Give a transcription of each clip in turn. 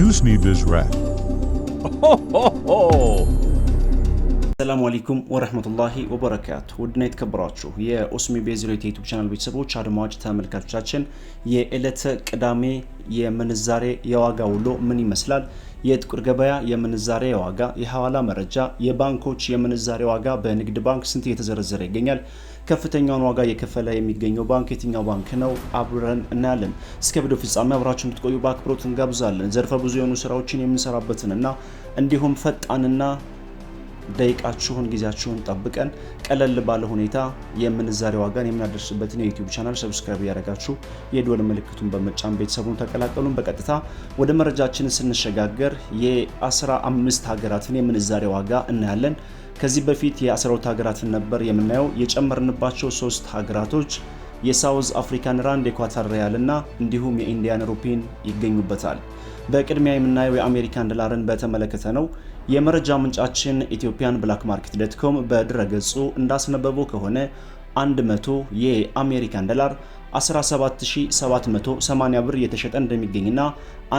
use need this rat. ሰላም አለይኩም ወራህመቱላሂ ወበረካቱ። ውድና የተከበራችሁ የኡስሚ ቤዝሬት ዩቲዩብ ቻናል ቤተሰቦች አድማጭ ተመልካቾቻችን የዕለተ ቅዳሜ የምንዛሬ የዋጋ ውሎ ምን ይመስላል? የጥቁር ገበያ የምንዛሬ ዋጋ፣ የሐዋላ መረጃ፣ የባንኮች የምንዛሬ ዋጋ በንግድ ባንክ ስንት እየተዘረዘረ ይገኛል? ከፍተኛውን ዋጋ እየከፈለ የሚገኘው ባንክ የትኛው ባንክ ነው? አብረን እናያለን። እስከ ቪዲዮ ፍጻሜ አብራችሁ እንድትቆዩ በአክብሮት እንጋብዛለን። ዘርፈ ብዙ የሆኑ ስራዎችን የምንሰራበትንና እንዲሁም ፈጣንና ደቂቃችሁን ጊዜያችሁን ጠብቀን ቀለል ባለ ሁኔታ የምንዛሬ ዋጋን የምናደርስበትን የዩቲዩብ ቻናል ሰብስክራይብ ያደረጋችሁ የደወል ምልክቱን በመጫን ቤተሰቡን ተቀላቀሉን። በቀጥታ ወደ መረጃችን ስንሸጋገር የ15 ሀገራትን የምንዛሬ ዋጋ እናያለን። ከዚህ በፊት የ12 ሀገራትን ነበር የምናየው። የጨመርንባቸው 3 ሀገራቶች የሳውዝ አፍሪካን ራንድ፣ የኳታር ሪያል እና እንዲሁም የኢንዲያን ሩፒን ይገኙበታል። በቅድሚያ የምናየው የአሜሪካን ዶላርን በተመለከተ ነው። የመረጃ ምንጫችን ኢትዮጵያን ብላክ ማርኬት ዶት.ኮም በድረገጹ እንዳስነበበው ከሆነ 100 የአሜሪካን ዶላር 17780 ብር እየተሸጠ እንደሚገኝና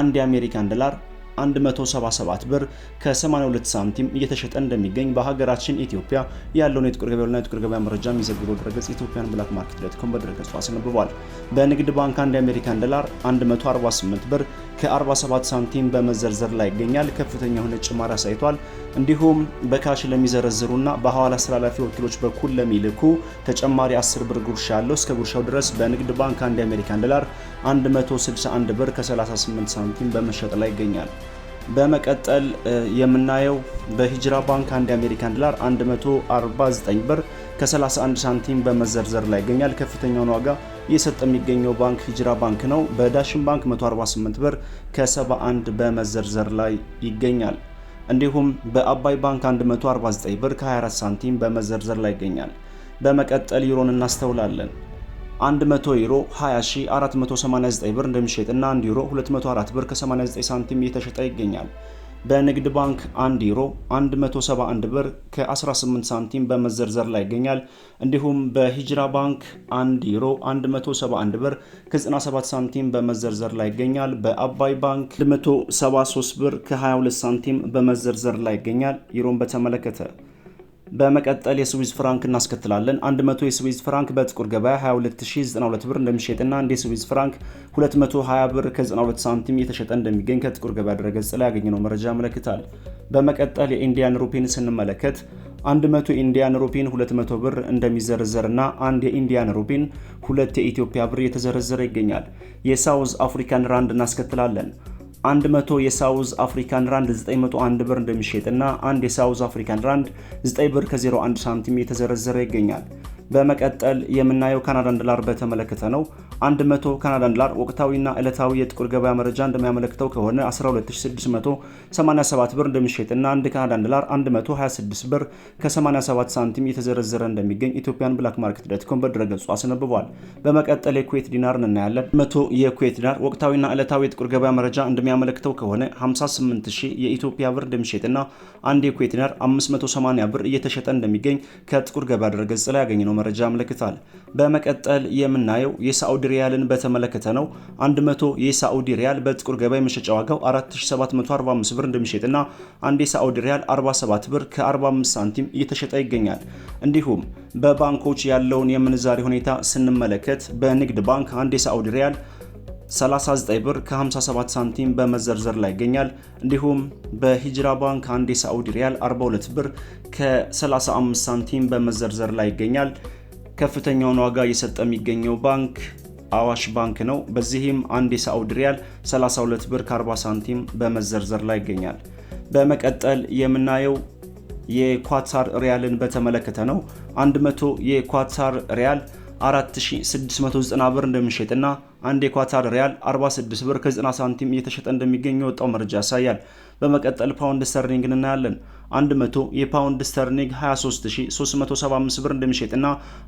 አንድ የአሜሪካን ዶላር 177 ብር ከ82 ሳንቲም እየተሸጠ እንደሚገኝ በሀገራችን ኢትዮጵያ ያለውን የጥቁር ገበያና የጥቁር ገበያ መረጃ የሚዘግበው ድረገጽ ኢትዮጵያን ብላክ ማርኬት ዶት.ኮም በድረገጹ አስነብቧል። በንግድ ባንክ አንድ የአሜሪካን ዶላር 148 ብር ከ47 ሳንቲም በመዘርዘር ላይ ይገኛል። ከፍተኛ የሆነ ጭማሪ አሳይቷል። እንዲሁም በካሽ ለሚዘረዝሩና በሐዋላ አስተላላፊ ወኪሎች በኩል ለሚልኩ ተጨማሪ 10 ብር ጉርሻ ያለው እስከ ጉርሻው ድረስ በንግድ ባንክ አንድ የአሜሪካን ዶላር 161 ብር ከ38 ሳንቲም በመሸጥ ላይ ይገኛል። በመቀጠል የምናየው በሂጅራ ባንክ አንድ የአሜሪካን ዶላር 149 ብር ከ31 ሳንቲም በመዘርዘር ላይ ይገኛል። ከፍተኛውን ዋጋ እየሰጠ የሚገኘው ባንክ ሂጅራ ባንክ ነው። በዳሽን ባንክ 148 ብር ከ71 በመዘርዘር ላይ ይገኛል። እንዲሁም በአባይ ባንክ 149 ብር ከ24 ሳንቲም በመዘርዘር ላይ ይገኛል። በመቀጠል ዩሮን እናስተውላለን። 100 ዩሮ 20489 ብር እንደሚሸጥና 1 ዩሮ 204 ብር ከ89 ሳንቲም እየተሸጠ ይገኛል። በንግድ ባንክ 1 ዩሮ 171 ብር ከ18 ሳንቲም በመዘርዘር ላይ ይገኛል። እንዲሁም በሂጅራ ባንክ 1 ዩሮ 171 ብር ከ97 ሳንቲም በመዘርዘር ላይ ይገኛል። በአባይ ባንክ 173 ብር ከ22 ሳንቲም በመዘርዘር ላይ ይገኛል። ዩሮን በተመለከተ በመቀጠል የስዊዝ ፍራንክ እናስከትላለን። 100 የስዊዝ ፍራንክ በጥቁር ገበያ 22092 ብር እንደሚሸጥና አንድ የስዊዝ ፍራንክ 220 ብር ከ92 ሳንቲም እየተሸጠ እንደሚገኝ ከጥቁር ገበያ ድረገጽ ላይ ያገኘነው መረጃ ያመለክታል። በመቀጠል የኢንዲያን ሩፒን ስንመለከት 100 የኢንዲያን ሩፒን 200 ብር እንደሚዘረዘርና አንድ የኢንዲያን ሩፒን 2 የኢትዮጵያ ብር እየተዘረዘረ ይገኛል። የሳውዝ አፍሪካን ራንድ እናስከትላለን። 100 የሳውዝ አፍሪካን ራንድ 901 ብር እንደሚሸጥና አንድ የሳውዝ አፍሪካን ራንድ 9 ብር ከ01 ሳንቲም እየተዘረዘረ ይገኛል። በመቀጠል የምናየው ካናዳን ዶላር በተመለከተ ነው። 100 ካናዳን ዶላር ወቅታዊና ዕለታዊ የጥቁር ገበያ መረጃ እንደሚያመለክተው ከሆነ 12687 ብር እንደሚሸጥና አንድ ካናዳን ዶላር 126 ብር ከ87 ሳንቲም እየተዘረዘረ እንደሚገኝ ኢትዮጵያን ብላክ ማርኬት ዶት.ኮም በድረገጹ አስነብቧል። በመቀጠል የኩዌት ዲናርን እናያለን። 100 የኩዌት ዲናር ወቅታዊና ዕለታዊ የጥቁር ገበያ መረጃ እንደሚያመለክተው ከሆነ 58000 የኢትዮጵያ ብር እንደሚሸጥና አንድ የኩዌት ዲናር 580 ብር እየተሸጠ እንደሚገኝ ከጥቁር ገበያ ድረገጽ ላይ ያገኘነው መረጃ ያመለክታል። በመቀጠል የምናየው የሳዑዲ ሪያልን በተመለከተ ነው። 100 የሳዑዲ ሪያል በጥቁር ገበያ መሸጫ ዋጋው 4745 ብር እንደሚሸጥና አንድ የሳዑዲ ሪያል 47 ብር ከ45 ሳንቲም እየተሸጠ ይገኛል። እንዲሁም በባንኮች ያለውን የምንዛሬ ሁኔታ ስንመለከት በንግድ ባንክ አንድ የሳዑዲ ሪያል 39 ብር ከ57 ሳንቲም በመዘርዘር ላይ ይገኛል። እንዲሁም በሂጅራ ባንክ አንድ የሳዑዲ ሪያል 42 ብር ከ35 ሳንቲም በመዘርዘር ላይ ይገኛል። ከፍተኛውን ዋጋ እየሰጠ የሚገኘው ባንክ አዋሽ ባንክ ነው። በዚህም አንድ የሳዑዲ ሪያል 32 ብር ከ40 ሳንቲም በመዘርዘር ላይ ይገኛል። በመቀጠል የምናየው የኳታር ሪያልን በተመለከተ ነው። 100 የኳታር ሪያል 4690 ብር እንደሚሸጥና አንድ የኳታር ሪያል 46 ብር ከ90 ሳንቲም እየተሸጠ እንደሚገኝ የወጣው መረጃ ያሳያል። በመቀጠል ፓውንድ ስተርሊንግን እናያለን። 100 የፓውንድ ስተርሊንግ 23375 ብር እንደሚሸጥና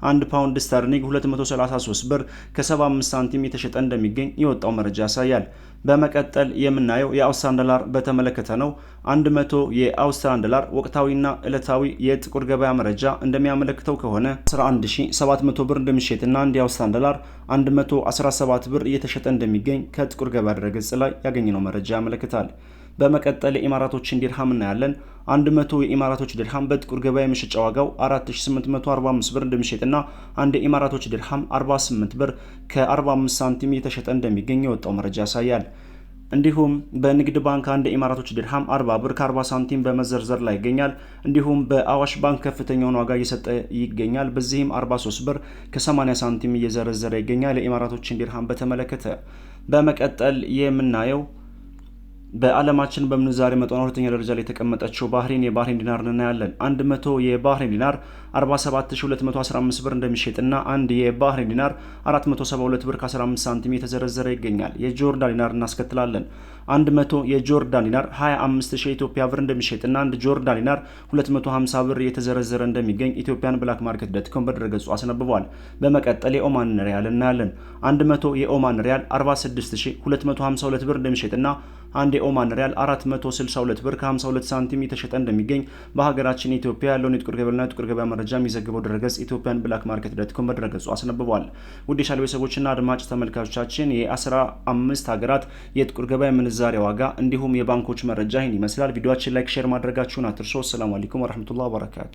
1 ፓውንድ ስተርሊንግ 233 ብር ከ75 ሳንቲም እየተሸጠ እንደሚገኝ የወጣው መረጃ ያሳያል። በመቀጠል የምናየው የአውስትራሊያን ዶላር በተመለከተ ነው። 100 የአውስትራሊያን ዶላር ወቅታዊና ዕለታዊ የጥቁር ገበያ መረጃ እንደሚያመለክተው ከሆነ 11700 ብር እንደሚሸጥና አንድ የአውስትራሊያን ዶላር 117 47 ብር እየተሸጠ እንደሚገኝ ከጥቁር ገበያ ድረገጽ ላይ ያገኘነው መረጃ ያመለክታል። በመቀጠል የኢማራቶችን ዲርሃም እናያለን። 100 የኢማራቶች ዲርሃም በጥቁር ገበያ የመሸጫ ዋጋው 4845 ብር እንደሚሸጥና አንድ የኢማራቶች ዲርሃም 48 ብር ከ45 ሳንቲም እየተሸጠ እንደሚገኝ የወጣው መረጃ ያሳያል። እንዲሁም በንግድ ባንክ አንድ የኢማራቶች ዲርሃም 40 ብር ከ40 ሳንቲም በመዘርዘር ላይ ይገኛል። እንዲሁም በአዋሽ ባንክ ከፍተኛውን ዋጋ እየሰጠ ይገኛል። በዚህም 43 ብር ከ80 ሳንቲም እየዘረዘረ ይገኛል። የኢማራቶችን ዲርሃም በተመለከተ በመቀጠል የምናየው በዓለማችን በምንዛሬ መጠኗ ሁለተኛ ደረጃ ላይ የተቀመጠችው የባህሬን ዲናር እናያለን። 100 የባህሬን ዲናር 47215 ብር እንደሚሸጥና አንድ የባህሬን ዲናር 472 ብር ከ15 ሳንቲም የተዘረዘረ ይገኛል። የጆርዳን ዲናር እናስከትላለን። 100 የጆርዳን ዲናር 25000 የኢትዮጵያ ብር እንደሚሸጥና አንድ ጆርዳን ዲናር 250 ብር የተዘረዘረ እንደሚገኝ ኢትዮጵያን ብላክ ማርኬት ዶትኮም በድረገጹ አስነብቧል። በመቀጠል የኦማን ሪያል እናያለን። 100 የኦማን ሪያል 46252 ብር እንደሚሸጥና አንድ የኦማን ሪያል 462 ብር ከ52 ሳንቲም የተሸጠ እንደሚገኝ በሀገራችን ኢትዮጵያ ያለውን የጥቁር ገበያና የጥቁር ገበያ መረጃ የሚዘግበው ድረገጽ ኢትዮጵያን ብላክ ማርኬት ዶትኮም በድረገጹ አስነብቧል። ውድ የቻናል ቤተሰቦችና አድማጭ ተመልካቾቻችን የ15 ሀገራት የጥቁር ገበያ ምንዛሬ ዋጋ እንዲሁም የባንኮች መረጃ ይህን ይመስላል። ቪዲዮአችን ላይክ፣ ሼር ማድረጋችሁን አትርሱ። ሰላም አለይኩም ወራህመቱላሂ ወበረካቱ።